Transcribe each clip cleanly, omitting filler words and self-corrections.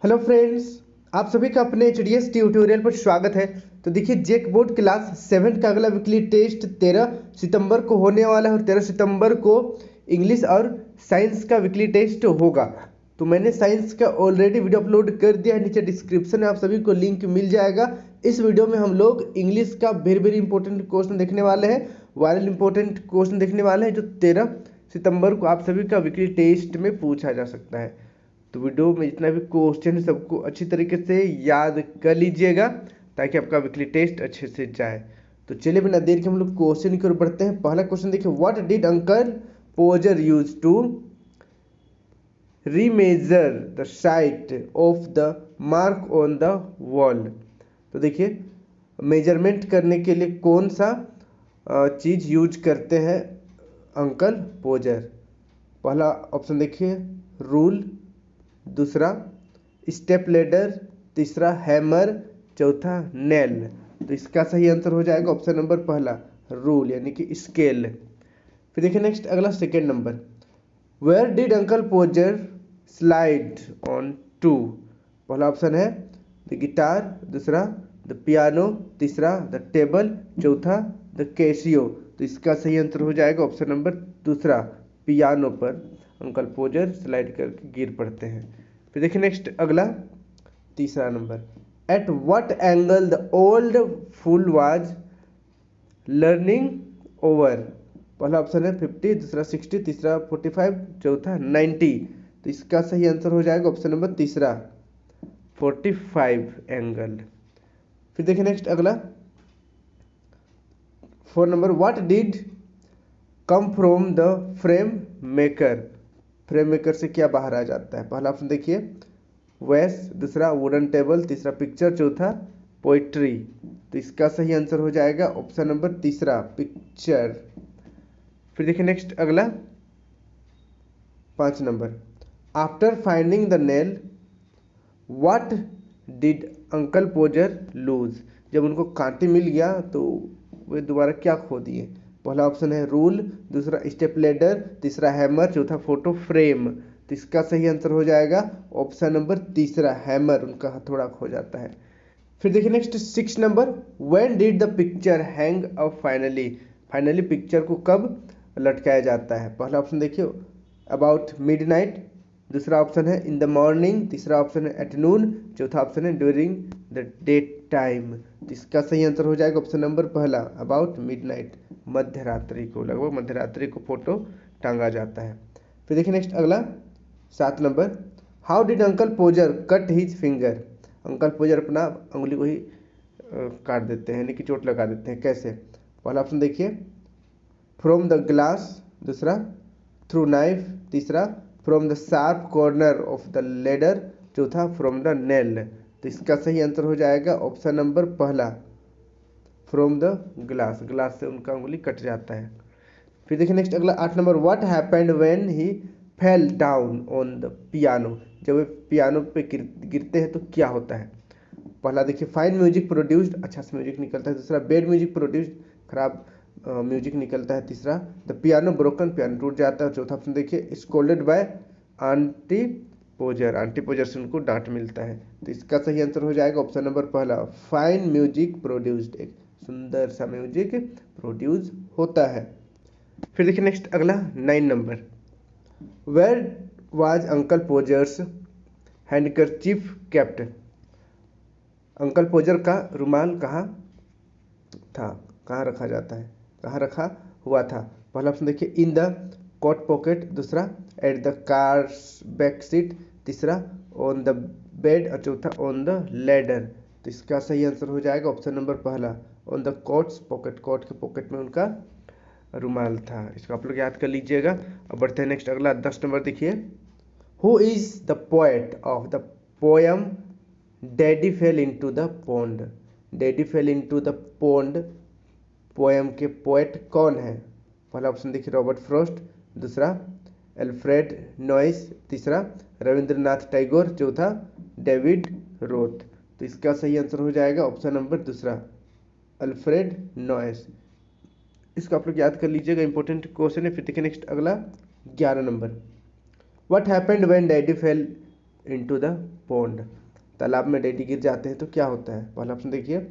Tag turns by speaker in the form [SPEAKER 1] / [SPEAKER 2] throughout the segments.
[SPEAKER 1] Hello friends, आप सभी का अपने एच ट्यूटोरियल पर स्वागत है। तो देखिए, जेक बोर्ड क्लास 7 का अगला वीकली टेस्ट 13 सितंबर को होने वाला है और 13 सितंबर को इंग्लिश और साइंस का वीकली टेस्ट होगा। तो मैंने साइंस का ऑलरेडी वीडियो अपलोड कर दिया है, नीचे डिस्क्रिप्शन में आप सभी को लिंक मिल जाएगा। इस वीडियो में हम लोग इंग्लिश का वेरी वेरी इंपॉर्टेंट क्वेश्चन देखने वाले हैं, वायरल इंपॉर्टेंट क्वेश्चन देखने वाले हैं जो 13 सितंबर को आप सभी का वीकली टेस्ट में पूछा जा सकता है। तो वीडियो में जितना भी क्वेश्चन है सबको अच्छी तरीके से याद कर लीजिएगा ताकि आपका वीकली टेस्ट अच्छे से जाए। तो चलिए बिना देर के हम लोग क्वेश्चन की ओर बढ़ते हैं। पहला क्वेश्चन देखिए, what did uncle Podger use to remeasure the site of the mark on the wall. तो देखिए, मेजरमेंट करने के लिए कौन सा चीज यूज करते हैं अंकल पोजर। पहला ऑप्शन देखिए, रूल, दूसरा स्टेप लेडर, तीसरा हैमर, चौथा नेल। तो इसका सही आंसर हो जाएगा ऑप्शन नंबर पहला, रूल यानी कि स्केल। फिर देखिए नेक्स्ट अगला सेकेंड नंबर, where did uncle Podger slide on to. पहला ऑप्शन है द गिटार, दूसरा द पियानो, तीसरा द टेबल, चौथा द कैसियो। तो इसका सही आंसर हो जाएगा ऑप्शन नंबर दूसरा, पियानो पर अंकल पोजर स्लाइड करके गिर पड़ते हैं। फिर देखिए नेक्स्ट अगला तीसरा नंबर, at what angle the old fool was leaning over. पहला ऑप्शन है 50, दूसरा 60, तीसरा 45, चौथा 90। तो इसका सही आंसर हो जाएगा ऑप्शन नंबर तीसरा, 45 एंगल। फिर देखिए नेक्स्ट अगला 4 number, what did come from the frame maker. Frame maker से क्या बाहर आ जाता है। पहला ऑप्शन देखिए वैस, दूसरा वुडन टेबल, तीसरा पिक्चर, चौथा पोइट्री। तो इसका सही आंसर हो जाएगा ऑप्शन नंबर तीसरा, पिक्चर। फिर देखिए नेक्स्ट अगला 5 नंबर, after finding the nail what did uncle Podger lose. जब उनको कांटे मिल गया तो वे दोबारा क्या खो दिए। पहला ऑप्शन है रूल, दूसरा स्टेप लेडर, तीसरा हैमर, चौथा फोटो फ्रेम। तो इसका सही आंसर हो जाएगा ऑप्शन नंबर तीसरा, हैमर, उनका हथौड़ा खो जाता है। फिर देखिए next 6 number, when did the picture hang up finally. Finally picture को कब लटकाया जाता है। पहला ऑप्शन देखिए अबाउट मिडनाइट, दूसरा ऑप्शन है इन द मॉर्निंग, तीसरा ऑप्शन है एट नून, चौथा ऑप्शन है ड्यूरिंग द डे टाइम। तो इसका सही आंसर हो जाएगा ऑप्शन नंबर पहला, अबाउट मिडनाइट, मध्य रात्रि को, लगभग मध्य रात्रि को फोटो टांगा जाता है। फिर देखिए नेक्स्ट अगला 7 number, how did uncle Podger cut his finger. Uncle Podger अपना उंगली को ही काट देते हैं यानी कि चोट लगा देते हैं, कैसे। पहला ऑप्शन देखिए फ्रॉम द ग्लास, दूसरा थ्रू नाइफ, तीसरा from the sharp corner of the ladder, चौथा फ्रॉम द नेल। तो इसका सही आंसर हो जाएगा ऑप्शन नंबर पहला, फ्रॉम द ग्लास, ग्लास से उनका उंगली कट जाता है। फिर देखिए नेक्स्ट अगला 8 number, what happened when he fell down on the piano. जब वे पियानो पे गिरते हैं तो क्या होता है। पहला देखिए फाइन म्यूजिक प्रोड्यूस्ड, अच्छा से म्यूजिक निकलता है, दूसरा बैड म्यूजिक प्रोड्यूस्ड, खराब म्यूजिक निकलता है, तीसरा द पियानो ब्रोकन, पियानो टूट जाता है, चौथा ऑप्शन देखिए स्कोल्डेड बाय आंटी पोजर, आंटी पोजर से उनको डांट मिलता है। तो इसका सही आंसर हो जाएगा ऑप्शन नंबर पहला, फाइन म्यूजिक प्रोड्यूस्ड, एक सुंदर सा म्यूजिक प्रोड्यूस होता है। फिर देखिए नेक्स्ट अगला 9 number, where was uncle Podger's handkerchief kept. Uncle Podger का रुमाल कहाँ था, कहाँ रखा जाता है, कहाँ रखा हुआ था। पहला ऑप्शन देखिए इन द कोट पॉकेट, दूसरा at the car back seat, तीसरा ऑन द बेड और चौथा ऑन द लेडर। तो इसका सही आंसर हो जाएगा ऑप्शन नंबर पहला, on the coat's pocket, coat के पॉकेट में उनका रुमाल था। इसको आप लोग याद कर लीजिएगा। अब बढ़ते हैं नेक्स्ट अगला 10 नंबर देखिए, who is the poet of the poem daddy fell into the pond. Daddy fell into the pond poem के पोएट कौन है। पहला ऑप्शन देखिए रॉबर्ट फ्रॉस्ट, दूसरा एल्फ्रेड नॉइस, तीसरा रविंद्रनाथ टैगोर, चौथा डेविड रोथ। तो इसका सही आंसर हो जाएगा ऑप्शन नंबर दूसरा, अल्फ्रेड नॉइस। इसको आप लोग याद कर लीजिएगा, इंपॉर्टेंट क्वेश्चन है। फिर देखिए नेक्स्ट अगला 11 number, what happened when daddy fell into the pond, तालाब में डैडी गिर जाते हैं तो क्या होता है? पहला ऑप्शन देखिए,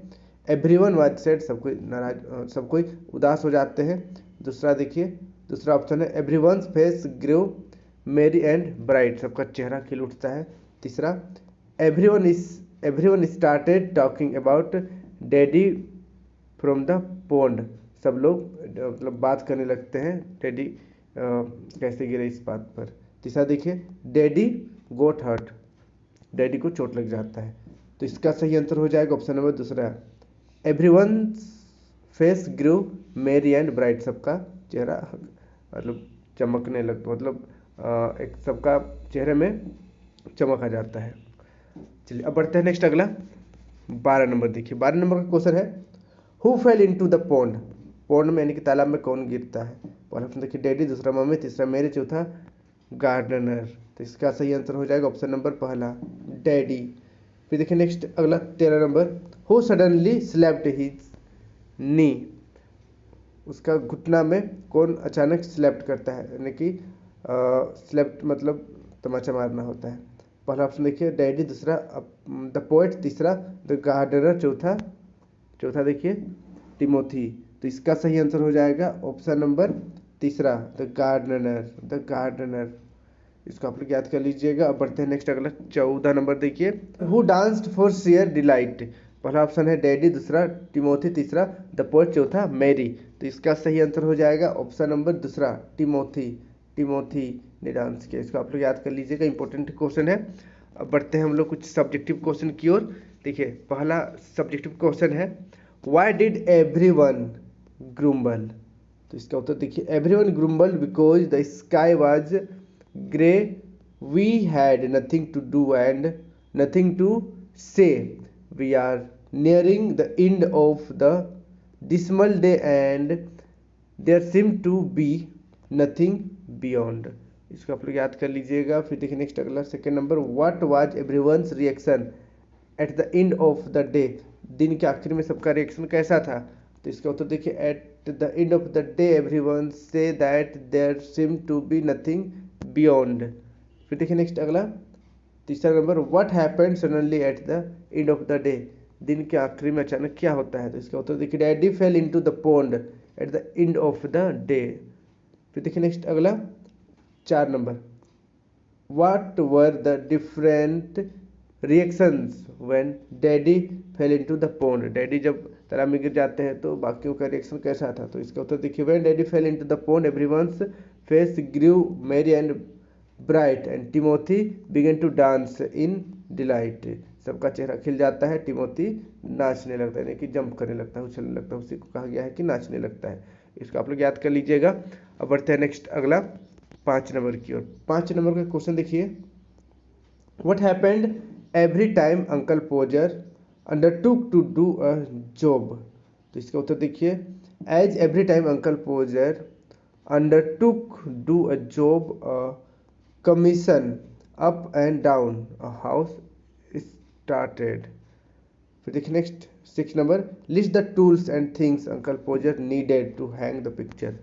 [SPEAKER 1] एवरीवन वाज सैड, सब कोई नाराज, सब कोई उदास हो जाते हैं। दूसरा देखिए, दूसरा ऑप्शन है एवरीवन्स फेस ग्रो मेरी एंड ब्राइट, सबका चेहरा खिल उठता है। तीसरा, everyone started talking about daddy from the pond, सब लोग मतलब बात करने लगते हैं डैडी कैसे गिरे इस बात पर। तीसरा देखिए, डैडी गोट हर्ट, डैडी को चोट लग जाता है। तो इसका सही आंसर हो जाएगा ऑप्शन नंबर दूसरा, एवरीवन फेस ग्रो मेरी एंड ब्राइट, सबका चेहरा मतलब चमकने लगता, मतलब एक सबका चेहरे में चमक आ जाता है। चलिए अब बढ़ते हैं नेक्स्ट अगला 12 नंबर। देखिए 12 नंबर का क्वेश्चन है, who fail into the pond, pond में यानी कि तालाब में कौन गिरता है? पहला ऑप्शन देखिए डैडी, दूसरा मम्मी, तीसरा मेरी, चौथा गार्डनर। तो इसका सही आंसर हो जाएगा ऑप्शन नंबर पहला, डैडी। फिर देखिए नेक्स्ट अगला 13 number, who suddenly slapped his knee, उसका घुटना में कौन अचानक स्लैप्ट करता है, यानी कि स्लैप्ट मतलब तमाचा मारना होता है। पहला ऑप्शन देखिए डैडी, दूसरा द पोएट, तीसरा द गार्डनर, चौथा देखिए टिमोथी। तो इसका सही आंसर हो जाएगा ऑप्शन नंबर तीसरा, द गार्डनर। इसको आप लोग याद कर लीजिएगा। अब बढ़ते हैं नेक्स्ट अगला 14 नंबर। देखिए, who danced for share delight, पहला ऑप्शन है डैडी, दूसरा टिमोथी, तीसरा द पोएट, चौथा मैरी। तो इसका सही आंसर हो जाएगा ऑप्शन नंबर दूसरा, टिमोथी ने डांस किया। इसको आप लोग याद कर लीजिएगा, इंपॉर्टेंट क्वेश्चन है। अब बढ़ते हैं हम लोग कुछ सब्जेक्टिव क्वेश्चन की ओर। देखिए पहला सब्जेक्टिव क्वेश्चन है, व्हाई डिड एवरीवन ग्रुम्बल, तो इसका उत्तर देखिए, everyone grumble because the sky was grey, we had nothing to do and nothing to say, we are nearing the end of the dismal day and there seemed to be nothing beyond। इसको आप लोग याद कर लीजिएगा। फिर देखिए next अगला second number, what was everyone's reaction at the end of the day, दिन के आखिर में सबका रिएक्शन कैसा था? तो इसका उत्तर देखिए, at the end of the day everyone says that there seem to be nothing beyond. फिर देखिए नेक्स्ट अगला तीसरा नंबर, what happened suddenly at the end of the day, दिन के आखिरी में अचानक क्या होता है? तो इसका उत्तर देखिए, daddy fell into the pond eight the end of the day. फिर देखिए नेक्स्ट अगला 4 number, what were the different reactions when daddy fell into the pond, daddy जब तालाब में गिर जाते हैं तो बाकियों का रिएक्शन कैसा था? तो इसका उत्तर देखिए, when daddy fell into the pond everyone's face grew merry and bright and Timothy began to dance in delight, सबका चेहरा खिल जाता है, टिमोथी नाचने लगता है, यानी कि जंप करने लगता है, उछलने लगता है, उसी को कहा गया है कि नाचने लगता है। इसको आप लोग याद कर लीजिएगा। अब बढ़ते हैं नेक्स्ट अगला 5 नंबर की ओर। 5 नंबर का क्वेश्चन देखिए, what happened every time uncle Podger undertook to do a job, तो इसका उत्तर देखिए, as every time uncle Podger undertook do a job commotion up and down a house started. फिर देखिए नेक्स्ट 6 नंबर, list the tools and things uncle Podger needed to hang the picture,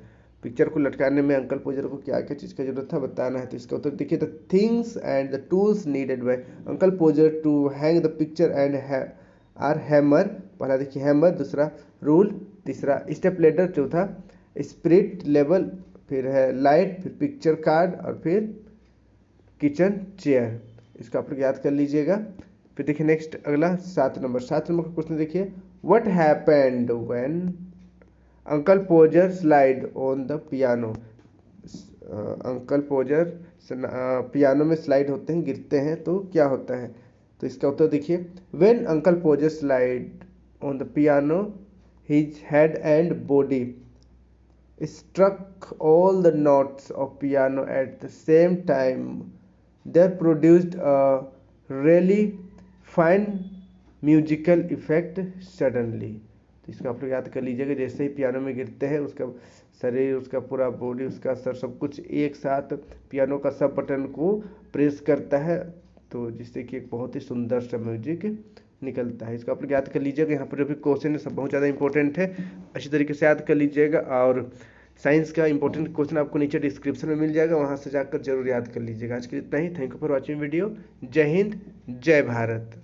[SPEAKER 1] picture को लटकाने में अंकल पोजर को क्या क्या चीज़ का जरूरत था बताना है। तो इसका उत्तर देखिए, the things and the tools needed by uncle Podger to hang the picture and are hammer, पहला देखिए हैमर, दूसरा रूल, तीसरा स्टेप लेडर, चौथा स्पिरिट लेवल, फिर है लाइट, फिर पिक्चर कार्ड और फिर किचन चेयर। इसको आप लोग याद कर लीजिएगा। फिर देखिए नेक्स्ट अगला 7 नंबर का क्वेश्चन देखिए, what happened when uncle Podger slide on the piano, uncle पोजर piano में स्लाइड होते हैं, गिरते हैं तो क्या होता है? तो इसका उत्तर देखिए, when uncle Podger slide on the piano his head and body struck all the notes of piano at the same time, there produced a really fine musical effect suddenly। तो इसको आप लोग याद कर लीजिएगा, जैसे ही पियानो में गिरते हैं उसका शरीर, उसका पूरा बॉडी, उसका सर, सब कुछ एक साथ पियानो का सब बटन को प्रेस करता है, तो जिससे कि एक बहुत ही सुंदर सा म्यूजिक निकलता है। इसको आप लोग याद कर लीजिएगा। यहाँ पर जो भी क्वेश्चन है सब बहुत ज़्यादा इंपॉर्टेंट है, अच्छी तरीके से याद कर लीजिएगा। और साइंस का इंपॉर्टेंट क्वेश्चन आपको नीचे डिस्क्रिप्शन में मिल जाएगा, वहाँ से जाकर जरूर याद कर लीजिएगा। आज के लिए इतना ही। Thank you for watching video. जय हिंद, जय भारत।